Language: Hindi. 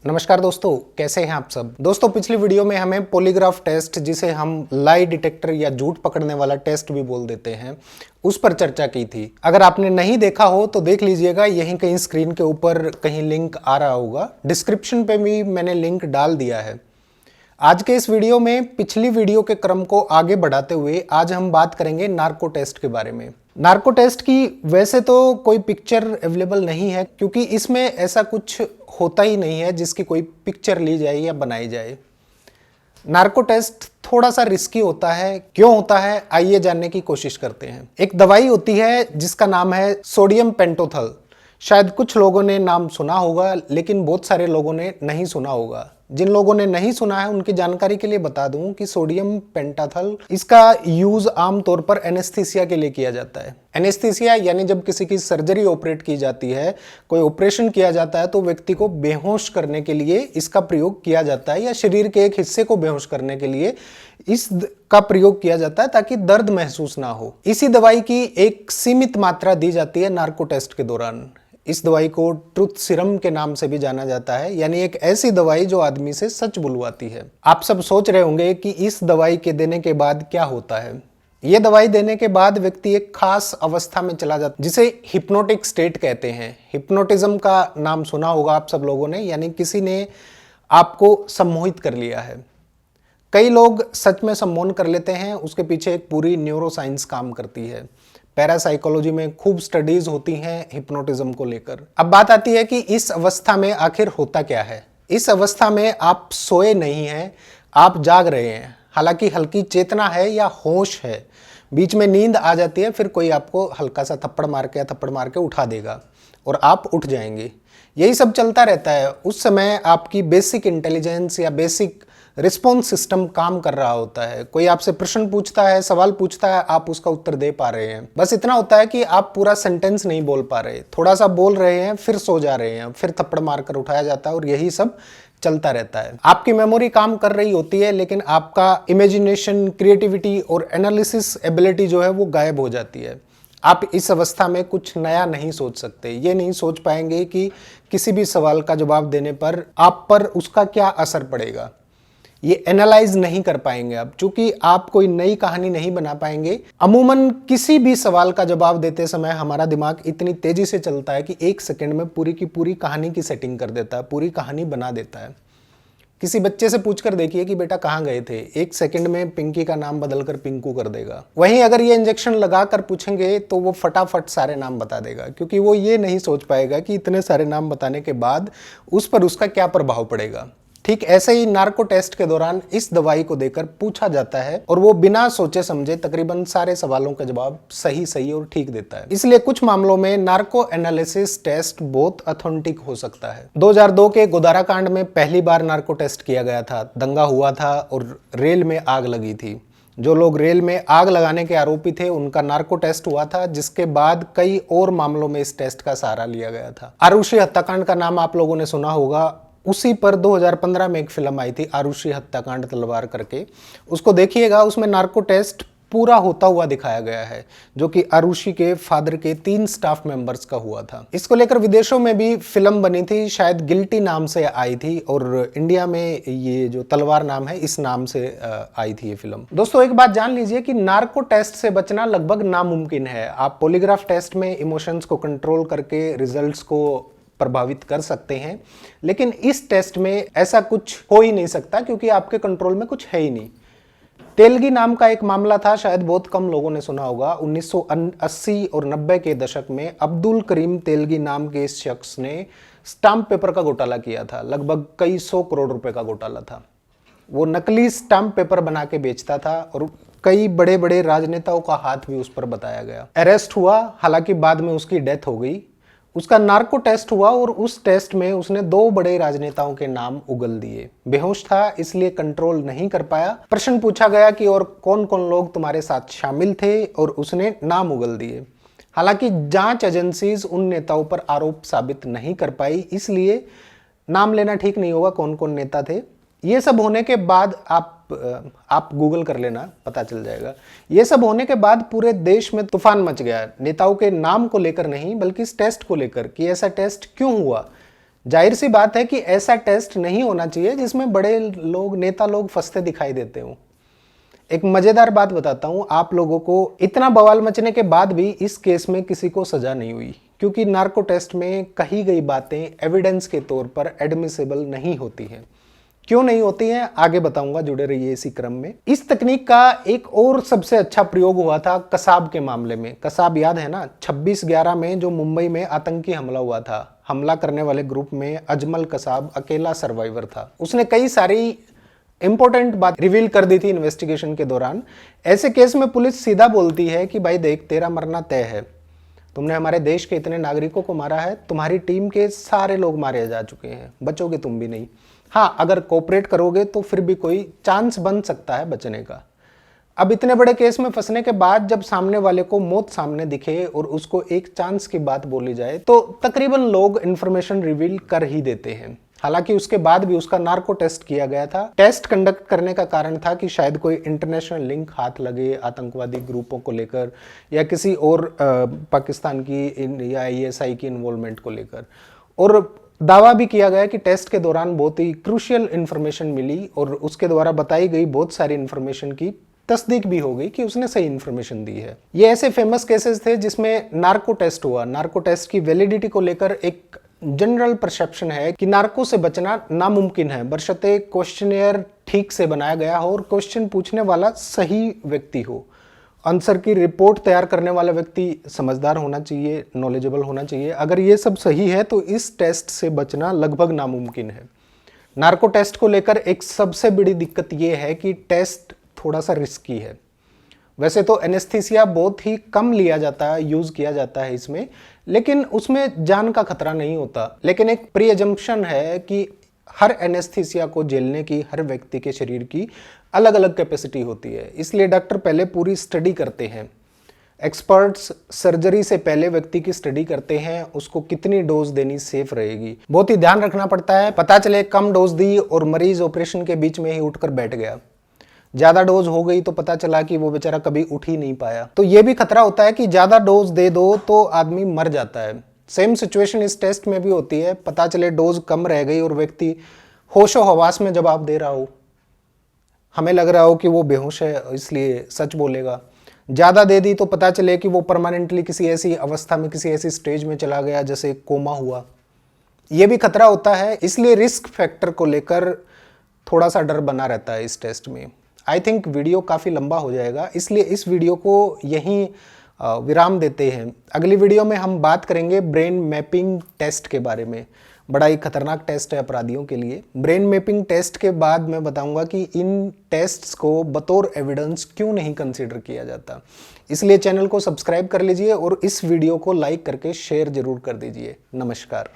नमस्कार दोस्तों, कैसे हैं आप सब। दोस्तों पिछली वीडियो में हमें पॉलीग्राफ टेस्ट, जिसे हम लाई डिटेक्टर या झूठ पकड़ने वाला टेस्ट भी बोल देते हैं, उस पर चर्चा की थी। अगर आपने नहीं देखा हो तो देख लीजिएगा, यहीं कहीं स्क्रीन के ऊपर कहीं लिंक आ रहा होगा। डिस्क्रिप्शन पे भी मैंने लिंक डाल दिया है। आज के इस वीडियो में पिछली वीडियो के क्रम को आगे बढ़ाते हुए आज हम बात करेंगे नार्को टेस्ट के बारे में। नार्को टेस्ट की वैसे तो कोई पिक्चर अवेलेबल नहीं है, क्योंकि इसमें ऐसा कुछ होता ही नहीं है जिसकी कोई पिक्चर ली जाए या बनाई जाए। नार्को टेस्ट थोड़ा सा रिस्की होता है। क्यों होता है, आइए जानने की कोशिश करते हैं। एक दवाई होती है जिसका नाम है सोडियम पेंटोथल। शायद कुछ लोगों ने नाम सुना होगा, लेकिन बहुत सारे लोगों ने नहीं सुना होगा। जिन लोगों ने नहीं सुना है उनकी जानकारी के लिए बता दूं कि सोडियम पेंटाथल, इसका यूज आमतौर पर एनेस्थीसिया के लिए किया जाता है। एनेस्थीसिया यानी जब किसी की सर्जरी ऑपरेट की जाती है, कोई ऑपरेशन किया जाता है, तो व्यक्ति को बेहोश करने के लिए इसका प्रयोग किया जाता है, या शरीर के एक हिस्से को बेहोश करने के लिए इसका प्रयोग किया जाता है ताकि दर्द महसूस ना हो। इसी दवाई की एक सीमित मात्रा दी जाती है नार्को टेस्ट के दौरान। इस दवाई को ट्रुथ सीरम के नाम से भी जाना जाता है, यानी एक ऐसी दवाई जो आदमी से सच बुलवाती है। आप सब सोच रहे होंगे कि इस दवाई के देने के बाद क्या होता है। यह दवाई देने के बाद व्यक्ति एक खास अवस्था में चला जाता है, जिसे हिप्नोटिक स्टेट कहते हैं। हिप्नोटिज्म का नाम सुना होगा आप सब लोगों ने, यानी किसी ने आपको सम्मोहित कर लिया है। कई लोग सच में सम्मोहन कर लेते हैं, उसके पीछे एक पूरी न्यूरोसाइंस काम करती है। पैरासाइकोलॉजी में खूब स्टडीज होती हैं हिप्नोटिज्म को लेकर। अब बात आती है कि इस अवस्था में आखिर होता क्या है। इस अवस्था में आप सोए नहीं हैं, आप जाग रहे हैं। हालांकि हल्की चेतना है या होश है, बीच में नींद आ जाती है, फिर कोई आपको हल्का सा थप्पड़ मार के उठा देगा और आप उठ जाएंगे। यही सब चलता रहता है। उस समय आपकी बेसिक इंटेलिजेंस या बेसिक रिस्पॉन्स सिस्टम काम कर रहा होता है। कोई आपसे प्रश्न पूछता है, सवाल पूछता है, आप उसका उत्तर दे पा रहे हैं। बस इतना होता है कि आप पूरा सेंटेंस नहीं बोल पा रहे, थोड़ा सा बोल रहे हैं, फिर सो जा रहे हैं, फिर थप्पड़ मारकर उठाया जाता है, और यही सब चलता रहता है। आपकी मेमोरी काम कर रही होती है, लेकिन आपका इमेजिनेशन, क्रिएटिविटी और एनालिसिस एबिलिटी जो है वो गायब हो जाती है। आप इस अवस्था में कुछ नया नहीं सोच सकते। ये नहीं सोच पाएंगे कि किसी भी सवाल का जवाब देने पर आप पर उसका क्या असर पड़ेगा। ये एनालाइज नहीं कर पाएंगे आप, चूंकि आप कोई नई कहानी नहीं बना पाएंगे। अमूमन किसी भी सवाल का जवाब देते समय हमारा दिमाग इतनी तेजी से चलता है कि 1 सेकंड में पूरी की पूरी कहानी की सेटिंग कर देता है, पूरी कहानी बना देता है। किसी बच्चे से पूछकर देखिए कि बेटा कहाँ गए थे, 1 सेकंड में पिंकी का नाम बदलकर पिंकू कर देगा। वहीं अगर ये इंजेक्शन लगाकर पूछेंगे तो वो फटाफट सारे नाम बता देगा, क्योंकि वो ये नहीं सोच पाएगा कि इतने सारे नाम बताने के बाद उस पर उसका क्या प्रभाव पड़ेगा। ठीक ऐसे ही नार्को टेस्ट के दौरान इस दवाई को देकर पूछा जाता है, और वो बिना सोचे समझे तकरीबन सारे सवालों का जवाब सही और ठीक देता है। इसलिए कुछ मामलों में नार्को एनालिसिस टेस्ट बहुत ऑथेंटिक हो सकता है। 2002 के गोदारा कांड में पहली बार नार्को टेस्ट किया गया था। दंगा हुआ था और रेल में आग लगी थी। जो लोग रेल में आग लगाने के आरोपी थे, उनका नार्को टेस्ट हुआ था, जिसके बाद कई और मामलों में इस टेस्ट का सहारा लिया गया था। आरुषि हत्याकांड का नाम आप लोगों ने सुना होगा। उसी पर 2015 में एक फिल्म आई थी, आरुषि हत्याकांड तलवार करके। उसको देखिएगा, उसमें नार्को टेस्ट पूरा होता हुआ दिखाया गया है, जो कि आरुषि के फादर के 3 स्टाफ मेंबर्स का हुआ था। इसको लेकर विदेशों में भी फिल्म बनी थी, शायद गिल्टी नाम से आई थी, और इंडिया में ये जो तलवार नाम है, इस नाम से आई थी ये फिल्म। दोस्तों एक बात जान लीजिए कि नार्को टेस्ट से बचना लगभग नामुमकिन है। आप पॉलीग्राफ टेस्ट में इमोशंस को कंट्रोल करके रिजल्ट्स को प्रभावित कर सकते हैं, लेकिन इस टेस्ट में ऐसा कुछ हो ही नहीं सकता, क्योंकि आपके कंट्रोल में कुछ है ही नहीं। तेलगी नाम का एक मामला था, शायद बहुत कम लोगों ने सुना होगा। 1980 और 90 के दशक में अब्दुल करीम तेलगी नाम के इस शख्स ने स्टाम्प पेपर का घोटाला किया था। लगभग कई 100 करोड़ रुपए का घोटाला था। वो नकली स्टाम्प पेपर बना के बेचता था, और कई बड़े बड़े राजनेताओं का हाथ भी उस पर बताया गया। अरेस्ट हुआ, हालांकि बाद में उसकी डेथ हो गई। उसका नार्को टेस्ट हुआ, और उस टेस्ट में उसने 2 बड़े राजनेताओं के नाम उगल दिए। बेहोश था, इसलिए कंट्रोल नहीं कर पाया। प्रश्न पूछा गया कि और कौन कौन लोग तुम्हारे साथ शामिल थे, और उसने नाम उगल दिए। हालांकि जांच एजेंसीज उन नेताओं पर आरोप साबित नहीं कर पाई, इसलिए नाम लेना ठीक नहीं होगा कौन कौन नेता थे। ये सब होने के बाद आप गूगल कर लेना, पता चल जाएगा। ये सब होने के बाद पूरे देश में तूफान मच गया, नेताओं के नाम को लेकर नहीं, बल्कि इस टेस्ट को लेकर कि ऐसा टेस्ट क्यों हुआ। जाहिर सी बात है कि ऐसा टेस्ट नहीं होना चाहिए जिसमें बड़े लोग, नेता लोग फंसते दिखाई देते हों। एक मजेदार बात बताता हूं आप लोगों को, इतना बवाल मचने के बाद भी इस केस में किसी को सजा नहीं हुई, क्योंकि नार्को टेस्ट में कही गई बातें एविडेंस के तौर पर एडमिसिबल नहीं होती हैं। क्यों नहीं होती हैं आगे बताऊंगा, जुड़े रहिए इसी क्रम में। इस तकनीक का एक और सबसे अच्छा प्रयोग हुआ था कसाब के मामले में। कसाब याद है ना, 26/11 में जो मुंबई में आतंकी हमला हुआ था, हमला करने वाले ग्रुप में अजमल कसाब अकेला सर्वाइवर था। उसने कई सारी इंपॉर्टेंट बात रिवील कर दी थी इन्वेस्टिगेशन के दौरान। ऐसे केस में पुलिस सीधा बोलती है कि भाई देख, तेरा मरना तय है, तुमने हमारे देश के इतने नागरिकों को मारा है, तुम्हारी टीम के सारे लोग मारे जा चुके हैं, बचोगे तुम भी नहीं। हाँ, अगर कोऑपरेट करोगे तो फिर भी कोई चांस बन सकता है बचने का। अब इतने बड़े केस में फंसने के बाद जब सामने वाले को मौत सामने दिखे और उसको एक चांस की बात बोली जाए तो तकरीबन लोग इंफॉर्मेशन रिवील कर ही देते हैं। हालांकि उसके बाद भी उसका नार्को टेस्ट किया गया था। टेस्ट कंडक्ट करने का कारण था कि शायद कोई इंटरनेशनल लिंक हाथ लगे आतंकवादी ग्रुपों को लेकर, या किसी और पाकिस्तान की या ISI की इन्वॉल्वमेंट को लेकर। और दावा भी किया गया कि टेस्ट के दौरान बहुत ही क्रूशियल इंफॉर्मेशन मिली और उसके द्वारा बताई गई बहुत सारी इंफॉर्मेशन की तस्दीक भी हो गई कि उसने सही इंफॉर्मेशन दी है। ये ऐसे फेमस केसेस थे जिसमें नार्को टेस्ट हुआ। नार्को टेस्ट की वैलिडिटी को लेकर एक जनरल परसेप्शन है कि नार्को से बचना नामुमकिन है, बशर्ते क्वेश्चनियर ठीक से बनाया गया हो और क्वेश्चन पूछने वाला सही व्यक्ति हो। आंसर की रिपोर्ट तैयार करने वाला व्यक्ति समझदार होना चाहिए, नॉलेजेबल होना चाहिए। अगर ये सब सही है तो इस टेस्ट से बचना लगभग नामुमकिन है। नार्को टेस्ट को लेकर एक सबसे बड़ी दिक्कत ये है कि टेस्ट थोड़ा सा रिस्की है। वैसे तो एनेस्थीसिया बहुत ही कम लिया जाता है, यूज किया जाता है इसमें, लेकिन उसमें जान का खतरा नहीं होता। लेकिन एक प्री एजम्पशन है कि हर एनेस्थीसिया को झेलने की हर व्यक्ति के शरीर की अलग अलग कैपेसिटी होती है, इसलिए डॉक्टर पहले पूरी स्टडी करते हैं। एक्सपर्ट्स सर्जरी से पहले व्यक्ति की स्टडी करते हैं, उसको कितनी डोज देनी सेफ रहेगी। बहुत ही ध्यान रखना पड़ता है, पता चले कम डोज दी और मरीज ऑपरेशन के बीच में ही उठकर बैठ गया, ज्यादा डोज हो गई तो पता चला कि वो बेचारा कभी उठ ही नहीं पाया। तो ये भी खतरा होता है कि ज्यादा डोज दे दो तो आदमी मर जाता है। सेम सिचुएशन इस टेस्ट में भी होती है, पता चले डोज कम रह गई और व्यक्ति होशो हवास में जवाब दे रहा हो, हमें लग रहा हो कि वो बेहोश है इसलिए सच बोलेगा। ज्यादा दे दी तो पता चले कि वो परमानेंटली किसी ऐसी अवस्था में, किसी ऐसी स्टेज में चला गया जैसे कोमा हुआ। ये भी खतरा होता है, इसलिए रिस्क फैक्टर को लेकर थोड़ा सा डर बना रहता है इस टेस्ट में। आई थिंक वीडियो काफ़ी लंबा हो जाएगा, इसलिए इस वीडियो को यहीं विराम देते हैं। अगली वीडियो में हम बात करेंगे ब्रेन मैपिंग टेस्ट के बारे में। बड़ा ही खतरनाक टेस्ट है अपराधियों के लिए। ब्रेन मैपिंग टेस्ट के बाद मैं बताऊंगा कि इन टेस्ट्स को बतौर एविडेंस क्यों नहीं कंसीडर किया जाता। इसलिए चैनल को सब्सक्राइब कर लीजिए और इस वीडियो को लाइक करके शेयर जरूर कर दीजिए। नमस्कार।